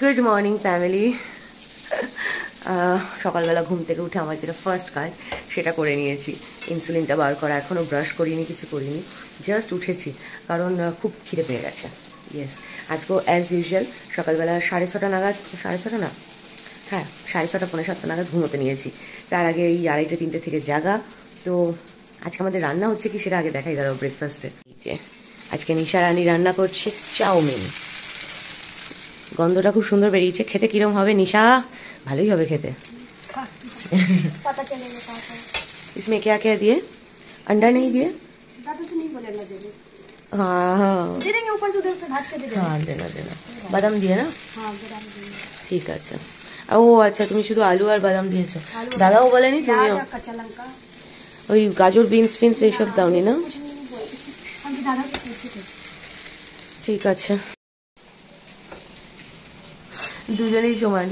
Good morning family. সকালবেলা ঘুম থেকে উঠে আমার যেটা ফার্স্ট কাজ সেটা করে নিয়েছি, ইনসুলিনটা বার করা। এখনও ব্রাশ করিনি, কিছু করিনি, জাস্ট উঠেছি কারণ খুব খিদে পেয়ে গেছে। ইয়েস, আজকেও অ্যাজ ইউজুয়াল সকালবেলা 6:30 নাগাদ, 6:30 না, হ্যাঁ 6:30 পৌনে 7 নাগাদ ঘুমোতে নিয়েছি। তার আগে এই 2:30-3টে থেকে জাগা। তো আজকে আমাদের রান্না হচ্ছে কি সেটা আগে দেখাই দাঁড়াও। ব্রেকফাস্টে আজকে নিশা রানী রান্না করছে চাউমিন। গন্ধটা খুব সুন্দর বেরিয়েছে। খেতে কিরম হবে নিশা? ভালোই হবে খেতে। पता चलेगा क्या है। इसमें क्या क्या दिए? अंडा नहीं दिए? दादा तो नहीं बोले ना दे दे। हाँ हाँ दे देंगे ऊपर से उधर से भाज के दे देंगे। हाँ देना देना। बादाम दिए ना? हाँ बादाम देंगे। ঠিক আছে। ও আচ্ছা, তুমি শুধু আলু আর বাদাম দিয়েছো? দাদাও বলেনি তুমিও? कच्चा लंका, ওই গাজর বিনস ফিনস এইসব দাওনি না? कुछ नहीं बोले। हम भी दादा से पूछे थे। ঠিক আছে, দুজনেই সমান।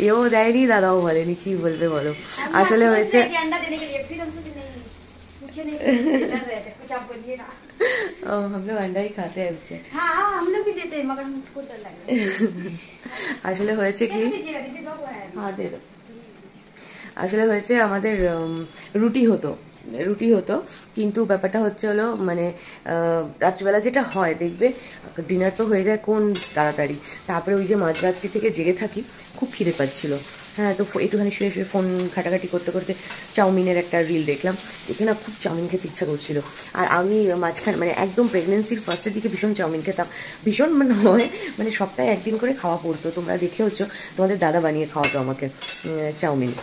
এও দেয়নি, দাদাও বলেনি, কি বলবে বলো। আসলে হয়েছে अंडा देने के लिए फिर हम सोचे नहीं पूछे नहीं, डर रहे थे कुछ आप बोलिएगा। हम लोग अंडा ही खाते हैं उसमें। हाँ हम लोग भी देते हैं मगर हमको डर लग रहा है। আসলে হয়েছে কি, दीजिएगा दीदी दो है। হ্যাঁ দে দাও। আসলে হয়েছে আমাদের রুটি হতো কিন্তু ব্যাপারটা হচ্ছে হলো মানে রাত্রিবেলা যেটা হয় দেখবে, ডিনার তো হয়ে যায় কোন তাড়াতাড়ি, তারপরে ওই যে মাঝরাত্রি থেকে জেগে থাকি, খুব খিদে পাচ্ছিল। হ্যাঁ, তো একটুখানি শুয়ে শুয়ে ফোন ঘাটাঘাটি করতে করতে চাউমিনের একটা রিল দেখলাম, দেখে না খুব চাউমিন খেতে ইচ্ছা করছিল। আর আমি মাঝখানে মানে একদম প্রেগনেন্সির ফার্স্টের দিকে ভীষণ চাউমিন খেতাম, ভীষণ নয় মানে সপ্তাহে একদিন করে খাওয়া পড়তো। তোমরা দেখেওছ, তোমাদের দাদা বানিয়ে খাওয়াতো আমাকে চাউমিন।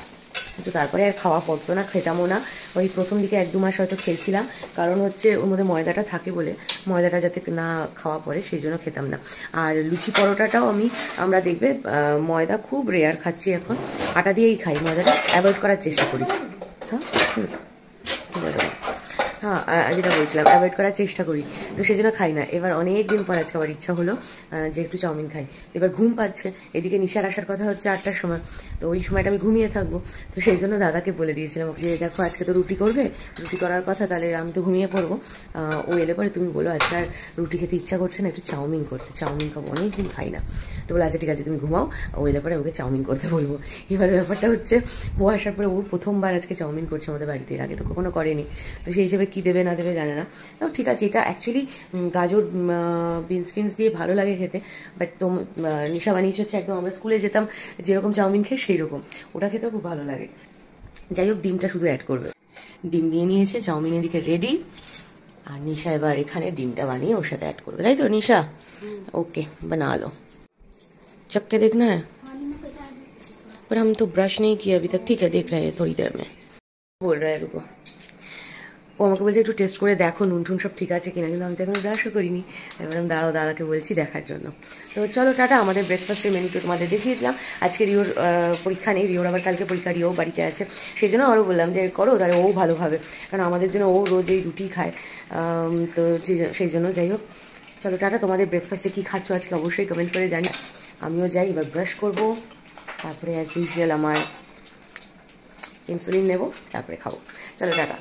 তো তারপরে আর খাওয়া পড়তো না, খেতামও না। ওই প্রথম দিকে 1-2 মাস হয়তো খেয়েছিলাম, কারণ হচ্ছে ওর মধ্যে ময়দাটা থাকে বলে, ময়দাটা যাতে না খাওয়া পড়ে সেই জন্য খেতাম না। আর লুচি পরোটাটাও আমরা দেখবে ময়দা খুব রেয়ার খাচ্ছি এখন, আটা দিয়েই খাই, ময়দাটা অ্যাভয়েড করার চেষ্টা করি। হ্যাঁ হ্যাঁ, যেটা বলছিলাম অ্যাভয়েড করার চেষ্টা করি, তো সেই জন্য খাই না। এবার অনেক দিন পর আজকে আবার ইচ্ছা হলো যে একটু চাউমিন খাই। এবার ঘুম পাচ্ছে, এদিকে নিশার আসার কথা হচ্ছে 8টার সময়, তো ওই সময়টা আমি ঘুমিয়ে থাকবো। তো সেই জন্য দাদাকে বলে দিয়েছিলাম যে দেখো আজকে তো রুটি করবে, রুটি করার কথা, তাহলে আমি তো ঘুমিয়ে পড়বো, ও এলে পরে তুমি বলো আজকে আর রুটি খেতে ইচ্ছা করছে না, একটু চাউমিন করতে, চাউমিন খাবো, অনেকদিন খাই না। তো বলে আচ্ছা ঠিক আছে তুমি ঘুমাও, ও এলে পরে ওকে চাউমিন করতে বলবো। এবার ব্যাপারটা হচ্ছে ও আসার পরে ও প্রথমবার আজকে চাউমিন করছে আমাদের বাড়িতে, এর আগে তো কখনো করেনি। তো সেই হিসেবে কী দেবে না দেবে জানে না। তো ঠিক আছে, এটা অ্যাকচুয়ালি গাজর বিনস ফিনস দিয়ে ভালো লাগে খেতে, বাট নিশা বানিয়েছে হচ্ছে একদম আমরা স্কুলে যেতাম যেরকম চাউমিন খেয়ে সেই রকম, ওটা খেতেও খুব ভালো লাগে। যাই হোক, ডিমটা শুধু অ্যাড করবে। ডিম দিয়ে নিয়েছে, চাউমিন এদিকে রেডি, আর নিশা এবার এখানে ডিমটা বানিয়ে ওর সাথে অ্যাড করবে, তাই তো নিশা? ओके बना लो। चख के देखना है, पर हम तो ब्रश नहीं किया अभी तक। ठीक है, देख रहे हैं थोड़ी देर में। बोल रहा है रुको, ও আমাকে বলছে একটু টেস্ট করে দেখো নুন টুন সব ঠিক আছে কিনা, কিন্তু আমি তো এখনো ব্রাশও করিনি। এবার আমি দাদাকে বলছি দেখার জন্য। তো চলো টাটা, আমাদের ব্রেকফাস্টের মেনু তো তোমাদের দেখিয়ে দিলাম। আজকে রিওর পরীক্ষা নেই, রিওর আবার কালকে পরীক্ষা, রিও বাড়িতে আছে, সেই জন্য আরও বললাম যে করো, তাহলে ও ভালো খাবে, কারণ আমাদের জন্য ও রোজ এই রুটি খায়। তো সেই জন্য যাই হোক, চলো টাটা। তোমাদের ব্রেকফাস্টে কী খাচ্ছ আজকে অবশ্যই কমেন্ট করে জানি। আমিও যাই, এবার ব্রাশ করবো, তারপরে অ্যাজ ইউজুয়াল আমার ইনসুলিন নেবো, তারপরে খাবো। চলো টাটা।